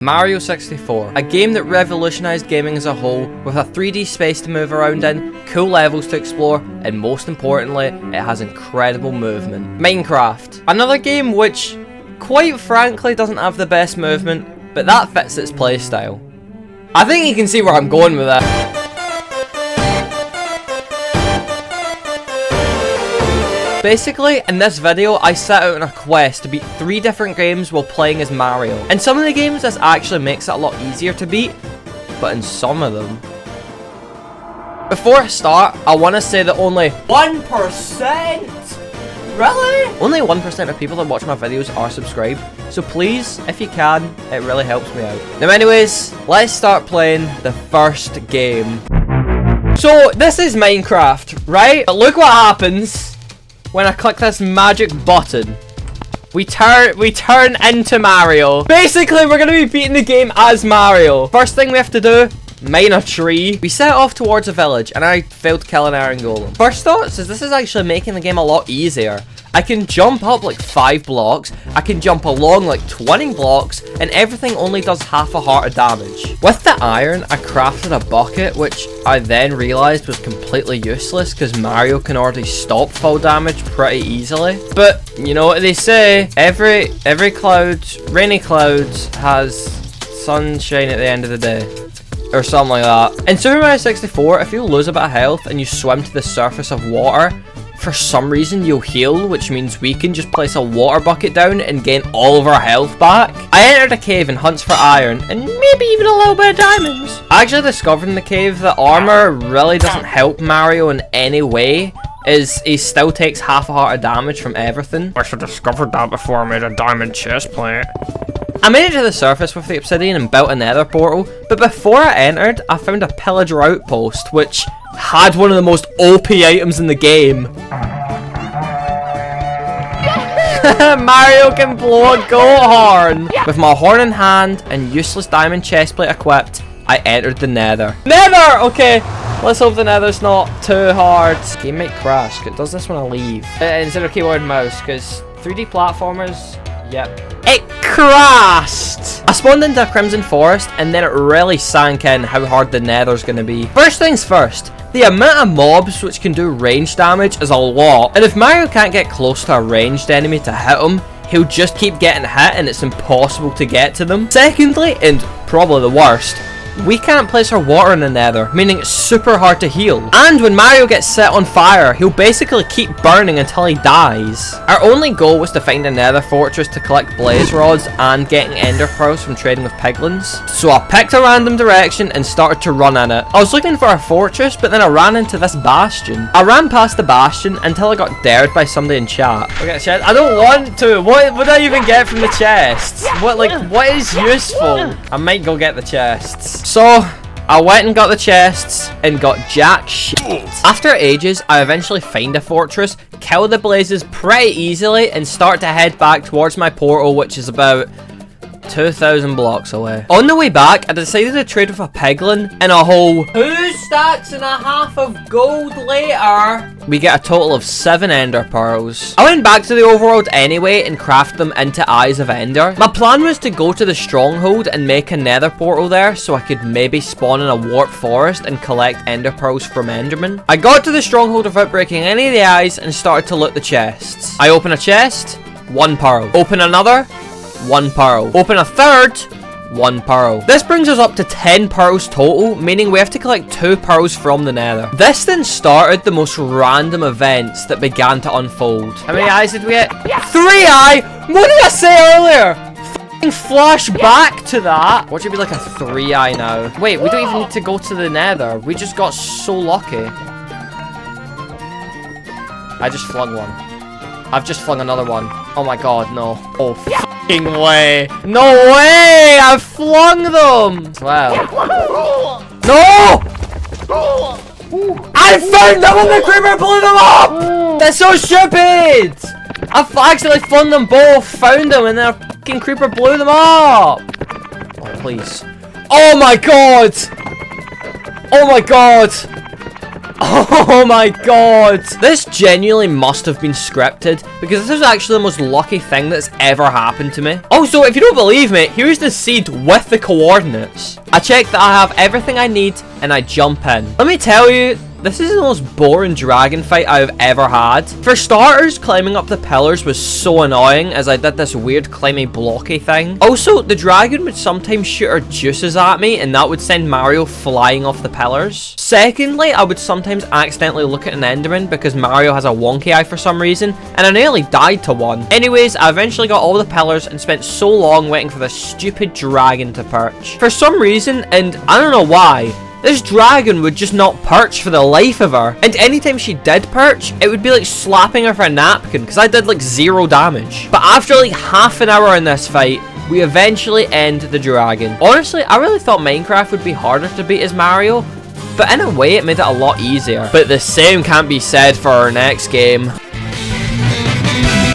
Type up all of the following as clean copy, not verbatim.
Mario 64, a game that revolutionized gaming as a whole, with a 3D space to move around in, cool levels to explore, and most importantly, it has incredible movement. Minecraft, another game which, quite frankly, doesn't have the best movement, but that fits its playstyle. I think you can see where I'm going with that. Basically, in this video, I set out on a quest to beat 3 different games while playing as Mario. In some of the games, this actually makes it a lot easier to beat, but in some of them... Before I start, I want to say that only 1%? Really? Only 1% of people that watch my videos are subscribed, so please, if you can, it really helps me out. Now anyways, let's start playing the first game. So, this is Minecraft, right? But look what happens when I click this magic button. We turn into Mario. Basically, we're gonna be beating the game as Mario. First thing we have to do, mine a tree. We set off towards a village, and I failed to kill an iron golem. First thoughts is this is actually making the game a lot easier. I can jump up like 5 blocks, I can jump along like 20 blocks, and everything only does half a heart of damage. With the iron, I crafted a bucket, which I then realised was completely useless because Mario can already stop fall damage pretty easily. But, you know what they say, every rainy cloud has sunshine at the end of the day. Or something like that. In Super Mario 64, if you lose a bit of health and you swim to the surface of water, for some reason you'll heal, which means we can just place a water bucket down and gain all of our health back. I entered a cave and hunts for iron, and maybe even a little bit of diamonds. I actually discovered in the cave that armor really doesn't help Mario in any way, as he still takes half a heart of damage from everything. I should have discovered that before I made a diamond chest plate. I made it to the surface with the obsidian and built a nether portal, but before I entered, I found a pillager outpost, which had one of the most OP items in the game. Mario can blow a goat horn! With my horn in hand and useless diamond chestplate equipped, I entered the nether. Nether! Okay, let's hope the nether's not too hard. Game might crash, it does this when I leave. Instead of keyboard and mouse, because 3D platformers, yep. It crashed! I spawned into a crimson forest, and then it really sank in how hard the nether's gonna be. First things first, the amount of mobs which can do range damage is a lot, and if Mario can't get close to a ranged enemy to hit him, he'll just keep getting hit and it's impossible to get to them. Secondly, and probably the worst, we can't place our water in the nether, meaning it's super hard to heal. And when Mario gets set on fire, he'll basically keep burning until he dies. Our only goal was to find a nether fortress to collect blaze rods and getting ender pearls from trading with piglins. So I picked a random direction and started to run in it. I was looking for a fortress, but then I ran into this bastion. I ran past the bastion until I got dared by somebody in chat. Okay, chat, I don't want to. What would I even get from the chests? What is useful? I might go get the chests. So, I went and got the chests and got jack shit. After ages, I eventually find a fortress, kill the blazes pretty easily, and start to head back towards my portal, which is about 2,000 blocks away. On the way back, I decided to trade with a piglin in a whole 2.5 stacks of gold later. We get a total of 7 ender pearls. I went back to the overworld anyway and crafted them into Eyes of Ender. My plan was to go to the stronghold and make a nether portal there so I could maybe spawn in a warp forest and collect ender pearls from endermen. I got to the stronghold without breaking any of the eyes and started to loot the chests. I open a chest, 1 pearl. Open another, 1 pearl. Open a third, 1 pearl. This brings us up to 10 pearls total, meaning we have to collect 2 pearls from the nether. This then started the most random events that began to unfold. How many eyes did we get? 3 eye! What did I say earlier? F***ing flash back to that. What should be like a 3 eye now? Wait, we don't even need to go to the nether. We just got so lucky. I just flung one. I've just flung another one. Oh my god, no. Oh, f***ing way. No way! I've flung them! Wow. No! I found them when the creeper blew them up! That's so stupid! I've accidentally flung them both, found them, and then a f***ing creeper blew them up! Oh, please. Oh my god! Oh my god! Oh my god. This genuinely must have been scripted, because this is actually the most lucky thing that's ever happened to me. Also, if you don't believe me, here's the seed with the coordinates. I check that I have everything I need, and I jump in. Let me tell you, this is the most boring dragon fight I've ever had. For starters, climbing up the pillars was so annoying as I did this weird climby blocky thing. Also, the dragon would sometimes shoot her juices at me and that would send Mario flying off the pillars. Secondly, I would sometimes accidentally look at an Enderman because Mario has a wonky eye for some reason, and I nearly died to one. Anyways, I eventually got all the pillars and spent so long waiting for this stupid dragon to perch. For some reason, and I don't know why, this dragon would just not perch for the life of her. And anytime she did perch, it would be like slapping her for a napkin, because I did like 0 damage. But after like half an hour in this fight, we eventually end the dragon. Honestly, I really thought Minecraft would be harder to beat as Mario, but in a way it made it a lot easier. But the same can't be said for our next game.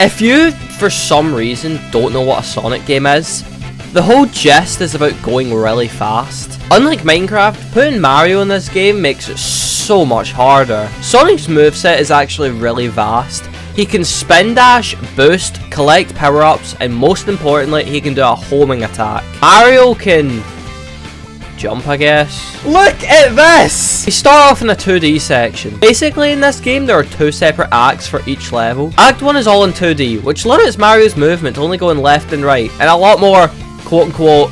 If you, for some reason, don't know what a Sonic game is, the whole gist is about going really fast. Unlike Minecraft, putting Mario in this game makes it so much harder. Sonic's moveset is actually really vast. He can spin dash, boost, collect power-ups, and most importantly, he can do a homing attack. Mario can jump, I guess. Look at this! We start off in a 2D section. Basically, in this game, there are 2 separate acts for each level. Act 1 is all in 2D, which limits Mario's movement to only going left and right, and a lot more quote-unquote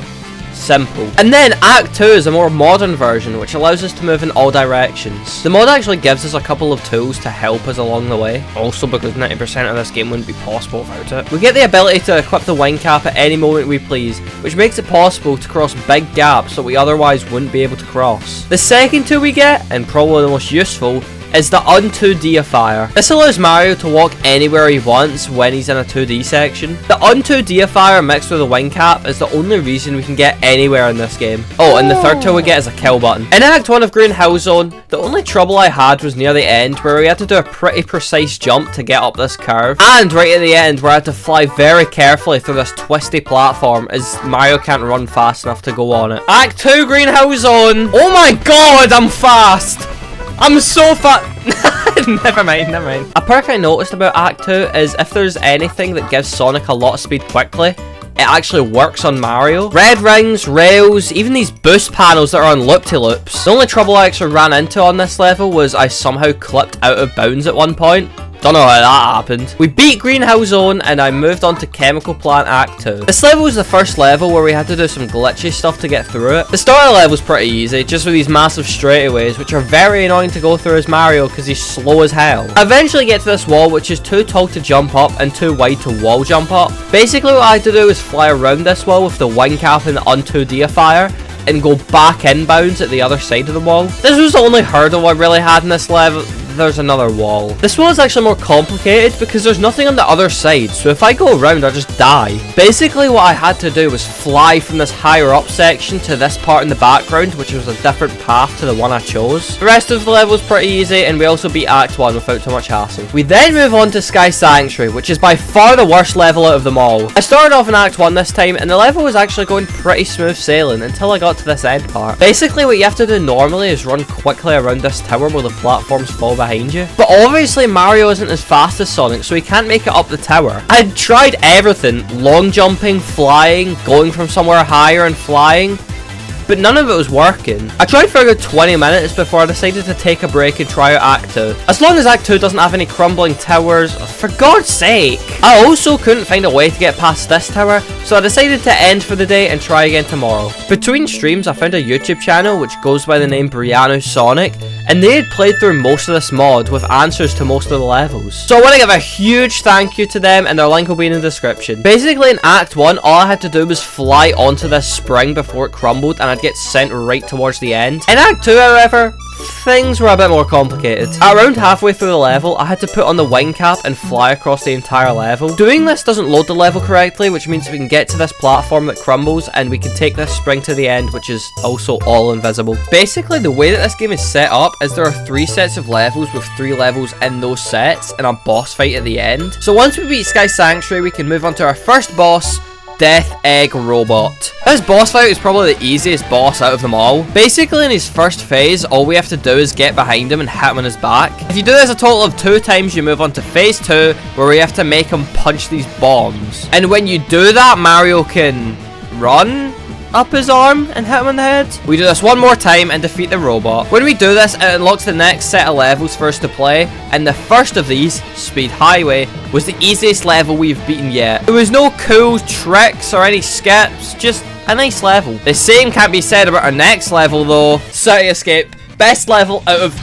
simple. And then Act 2 is a more modern version, which allows us to move in all directions. The mod actually gives us a couple of tools to help us along the way, also because 90% of this game wouldn't be possible without it. We get the ability to equip the wing cap at any moment we please, which makes it possible to cross big gaps that we otherwise wouldn't be able to cross. The second tool we get, and probably the most useful, is the Unto Deifier. This allows Mario to walk anywhere he wants when he's in a 2D section. The Unto Deifier mixed with the wing cap is the only reason we can get anywhere in this game. Oh, and the third tool we get is a kill button. In Act 1 of Green Hill Zone, the only trouble I had was near the end where we had to do a pretty precise jump to get up this curve. And right at the end where I had to fly very carefully through this twisty platform as Mario can't run fast enough to go on it. Act 2 Green Hill Zone. Oh my god, I'm fast! I'm so fat. Never mind. A perk I noticed about Act 2 is if there's anything that gives Sonic a lot of speed quickly, it actually works on Mario. Red rings, rails, even these boost panels that are on loop-to-loops. The only trouble I actually ran into on this level was I somehow clipped out of bounds at one point. Don't know how that happened. We beat Green Hill Zone and I moved on to Chemical Plant Act 2. This level was the first level where we had to do some glitchy stuff to get through it. The start of the level was pretty easy, just with these massive straightaways, which are very annoying to go through as Mario because he's slow as hell. I eventually get to this wall, which is too tall to jump up and too wide to wall jump up. Basically what I had to do was fly around this wall with the wing cap and the Unto Deifier and go back inbounds at the other side of the wall. This was the only hurdle I really had in this level. There's another wall. This wall is actually more complicated because there's nothing on the other side, so if I go around I just die. Basically what I had to do was fly from this higher up section to this part in the background, which was a different path to the one I chose. The rest of the level is pretty easy and we also beat Act 1 without too much hassle. We then move on to Sky Sanctuary, which is by far the worst level out of them all. I started off in Act 1 this time and the level was actually going pretty smooth sailing until I got to this end part. Basically what you have to do normally is run quickly around this tower while the platforms fall behind you. But obviously Mario isn't as fast as Sonic, so he can't make it up the tower. I'd tried everything, long jumping, flying, going from somewhere higher and flying, but none of it was working. I tried for a good 20 minutes before I decided to take a break and try out Act 2. As long as Act 2 doesn't have any crumbling towers, for God's sake. I also couldn't find a way to get past this tower, so I decided to end for the day and try again tomorrow. Between streams I found a YouTube channel which goes by the name Brianna Sonic, and they had played through most of this mod with answers to most of the levels. So I want to give a huge thank you to them, and their link will be in the description. Basically in Act 1 all I had to do was fly onto this spring before it crumbled and I'd get sent right towards the end. In Act 2 however, things were a bit more complicated. At around halfway through the level, I had to put on the wing cap and fly across the entire level. Doing this doesn't load the level correctly, which means we can get to this platform that crumbles and we can take this spring to the end, which is also all invisible. Basically, the way that this game is set up is there are 3 sets of levels with 3 levels in those sets and a boss fight at the end. So once we beat Sky Sanctuary, we can move on to our first boss, Death Egg Robot. This boss fight is probably the easiest boss out of them all. Basically in his first phase, all we have to do is get behind him and hit him on his back. If you do this a total of 2 times, you move on to phase 2, where we have to make him punch these bombs. And when you do that, Mario can run up his arm and hit him on the head. We do this one more time and defeat the robot. When we do this, it unlocks the next set of levels for us to play, and the first of these, Speed Highway, was the easiest level we've beaten yet. There was no cool tricks or any skips, just a nice level. The same can't be said about our next level though. City Escape, best level out of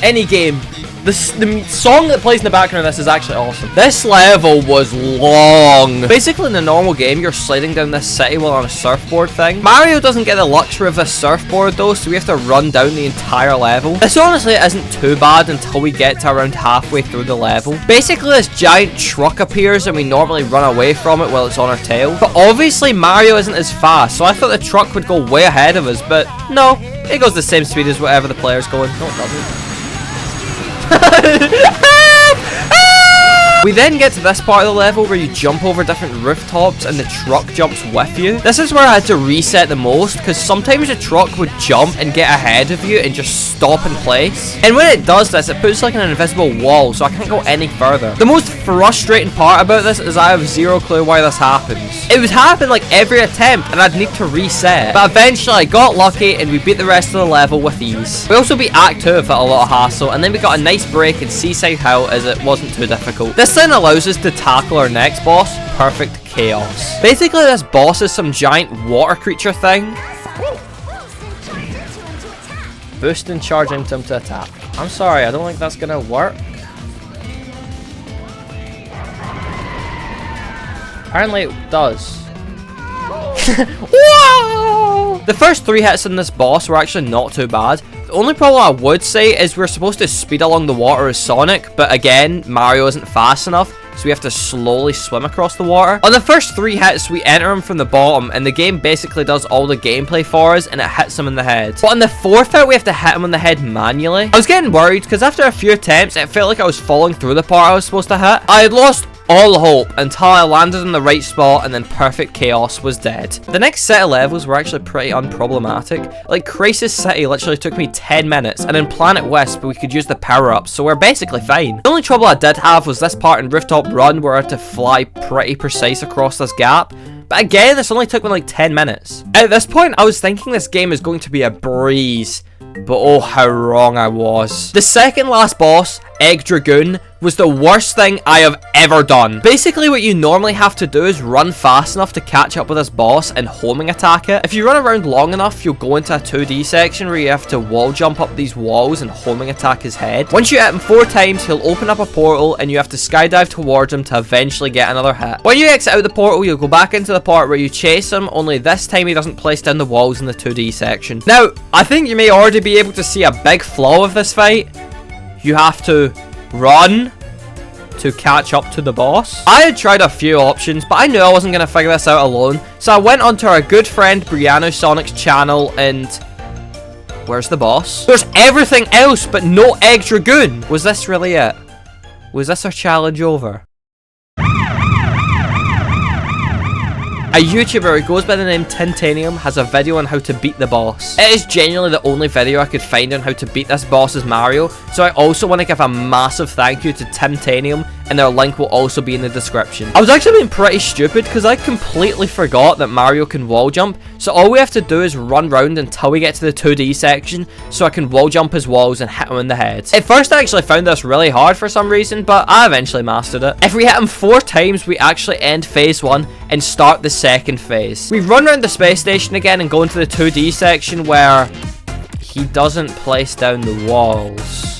any game. The song that plays in the background of this is actually awesome. This level was long. Basically, in the normal game, you're sliding down this city while on a surfboard thing. Mario doesn't get the luxury of this surfboard though, so we have to run down the entire level. This honestly isn't too bad until we get to around halfway through the level. Basically, this giant truck appears and we normally run away from it while it's on our tail. But obviously, Mario isn't as fast, so I thought the truck would go way ahead of us, but no. It goes the same speed as whatever the player's going. No, it doesn't. We then get to this part of the level where you jump over different rooftops and the truck jumps with you. This is where I had to reset the most, because sometimes the truck would jump and get ahead of you and just stop in place. And when it does this, it puts like an invisible wall, so I can't go any further. The most frustrating part about this is I have zero clue why this happens. It would happen like every attempt and I'd need to reset. But eventually I got lucky and we beat the rest of the level with ease. We also beat Act 2 without a lot of hassle, and then we got a nice break in Seaside Hill as it wasn't too difficult. This then allows us to tackle our next boss, Perfect Chaos. Basically, this boss is some giant water creature thing. Boost and charge into him to attack. I'm sorry, I don't think that's gonna work. Apparently it does. Whoa! The first 3 hits in this boss were actually not too bad. The only problem I would say is we're supposed to speed along the water as Sonic, but again, Mario isn't fast enough, so we have to slowly swim across the water. On the first 3 hits, we enter him from the bottom, and the game basically does all the gameplay for us, and it hits him in the head. But on the 4th hit, we have to hit him on the head manually. I was getting worried, because after a few attempts, it felt like I was falling through the part I was supposed to hit. I had lost all hope until I landed in the right spot, and then Perfect Chaos was dead. The next set of levels were actually pretty unproblematic. Like Crisis City literally took me 10 minutes, and in Planet Wisp we could use the power-ups, so we're basically fine. The only trouble I did have was this part in Rooftop Run where I had to fly pretty precise across this gap. But again, this only took me like 10 minutes. At this point, I was thinking this game is going to be a breeze, but oh how wrong I was. The second last boss, Egg Dragoon, was the worst thing I have ever done. Basically, what you normally have to do is run fast enough to catch up with this boss and homing attack it. If you run around long enough, you'll go into a 2D section where you have to wall jump up these walls and homing attack his head. Once you hit him 4 times, he'll open up a portal and you have to skydive towards him to eventually get another hit. When you exit out the portal, you'll go back into the part where you chase him, only this time he doesn't place down the walls in the 2D section. Now, I think you may already be able to see a big flaw of this fight. You have to run to catch up to the boss. I had tried a few options, but I knew I wasn't going to figure this out alone, so I went onto our good friend Brianna Sonic's channel and... where's the boss? There's everything else, but no Egg Dragoon. Was this really it? Was this our challenge over? A YouTuber who goes by the name Tintanium has a video on how to beat the boss. It is genuinely the only video I could find on how to beat this boss as Mario, so I also want to give a massive thank you to Tintanium, and their link will also be in the description. I was actually being pretty stupid because I completely forgot that Mario can wall jump, so all we have to do is run round until we get to the 2D section so I can wall jump his walls and hit him in the head. At first I actually found this really hard for some reason, but I eventually mastered it. If we hit him 4 times, we actually end phase 1 and start the second phase. We run around the space station again and go into the 2D section where he doesn't place down the walls.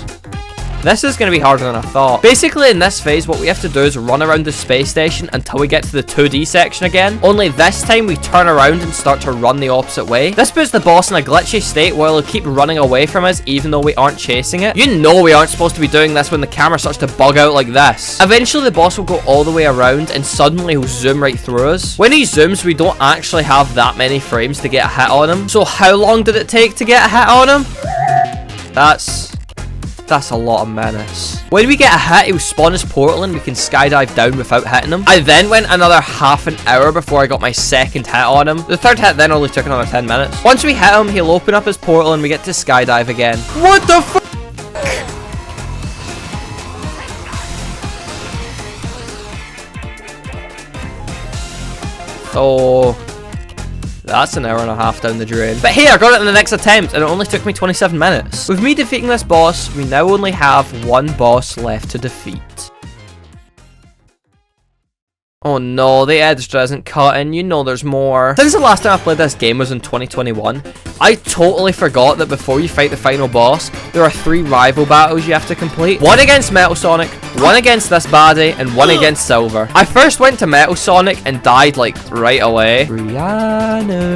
This is going to be harder than I thought. Basically, in this phase, what we have to do is run around the space station until we get to the 2D section again. Only this time, we turn around and start to run the opposite way. This puts the boss in a glitchy state while he'll keep running away from us even though we aren't chasing it. You know we aren't supposed to be doing this when the camera starts to bug out like this. Eventually, the boss will go all the way around and suddenly he'll zoom right through us. When he zooms, we don't actually have that many frames to get a hit on him. So how long did it take to get a hit on him? That's that's a lot of menace. When we get a hit, he'll spawn his portal and we can skydive down without hitting him. I then went another half an hour before I got my second hit on him. The third hit then only took another 10 minutes. Once we hit him, he'll open up his portal and we get to skydive again. What the f***? Oh, that's an hour and a half down the drain. But hey, I got it in the next attempt and it only took me 27 minutes. With me defeating this boss, we now only have one boss left to defeat. Oh no, the extra isn't cutting, you know there's more. Since the last time I played this game was in 2021, I totally forgot that before you fight the final boss, there are 3 rival battles you have to complete. One against Metal Sonic, one against this baddie, and one against Silver. I first went to Metal Sonic and died like right away. Rihanna.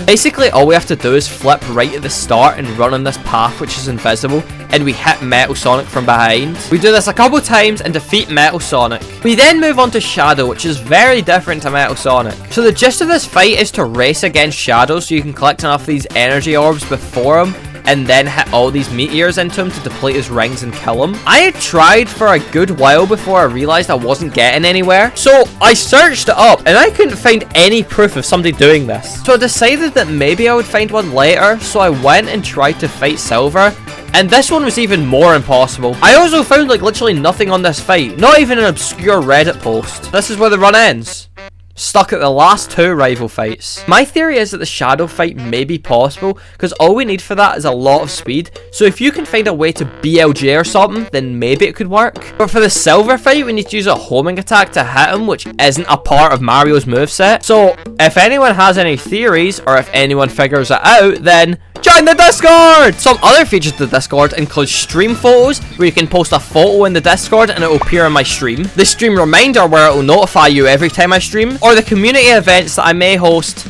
Basically, all we have to do is flip right at the start and run on this path which is invisible, and we hit Metal Sonic from behind. We do this a couple times and defeat Metal Sonic. We then move on to Shadow, which is very different to Metal Sonic. So the gist of this fight is to race against Shadow so you can collect enough of these energy orbs before him and then hit all these meteors into him to deplete his rings and kill him. I had tried for a good while before I realized I wasn't getting anywhere. So I searched it up and I couldn't find any proof of somebody doing this. So I decided that maybe I would find one later, so I went and tried to fight Silver. And this one was even more impossible. I also found like literally nothing on this fight. Not even an obscure Reddit post. This is where the run ends. Stuck at the last 2 rival fights. My theory is that the Shadow fight may be possible because all we need for that is a lot of speed. So if you can find a way to BLJ or something, then maybe it could work. But for the Silver fight, we need to use a homing attack to hit him, which isn't a part of Mario's moveset. So if anyone has any theories or if anyone figures it out, then join the Discord! Some other features of the Discord include stream photos, where you can post a photo in the Discord and it will appear in my stream. The stream reminder, where it will notify you every time I stream. Or the community events that I may host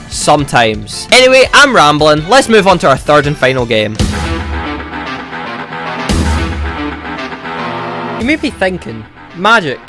sometimes. Anyway, I'm rambling. Let's move on to our third and final game. You may be thinking, Magic,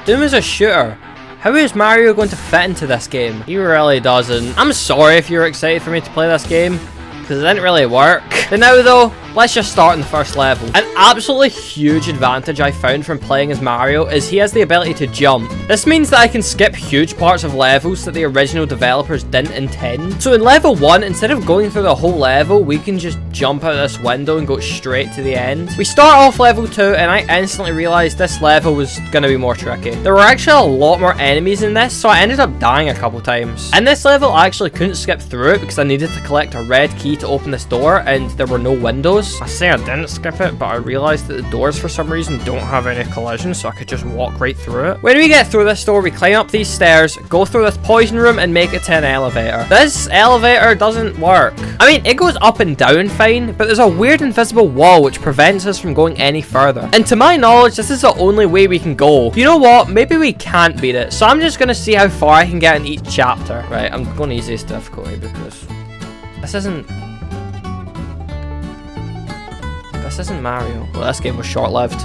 Doom is a shooter. How is Mario going to fit into this game? He really doesn't. I'm sorry if you're excited for me to play this game, because it didn't really work. But now though, let's just start in the first level. An absolutely huge advantage I found from playing as Mario is he has the ability to jump. This means that I can skip huge parts of levels that the original developers didn't intend. So in level 1, instead of going through the whole level, we can just jump out this window and go straight to the end. We start off level 2 and I instantly realized this level was gonna be more tricky. There were actually a lot more enemies in this, so I ended up dying a couple times. In this level, I actually couldn't skip through it because I needed to collect a red key to open this door and there were no windows. I say I didn't skip it, but I realized that the doors for some reason don't have any collisions, so I could just walk right through it. When we get through this door, we climb up these stairs, go through this poison room and make it to an elevator. This elevator doesn't work. I mean, it goes up and down fine, but there's a weird invisible wall which prevents us from going any further. And to my knowledge, this is the only way we can go. You know what? Maybe we can't beat it, so I'm just gonna see how far I can get in each chapter. Right, I'm going easiest difficulty because this isn't Mario. Well, this game was short-lived.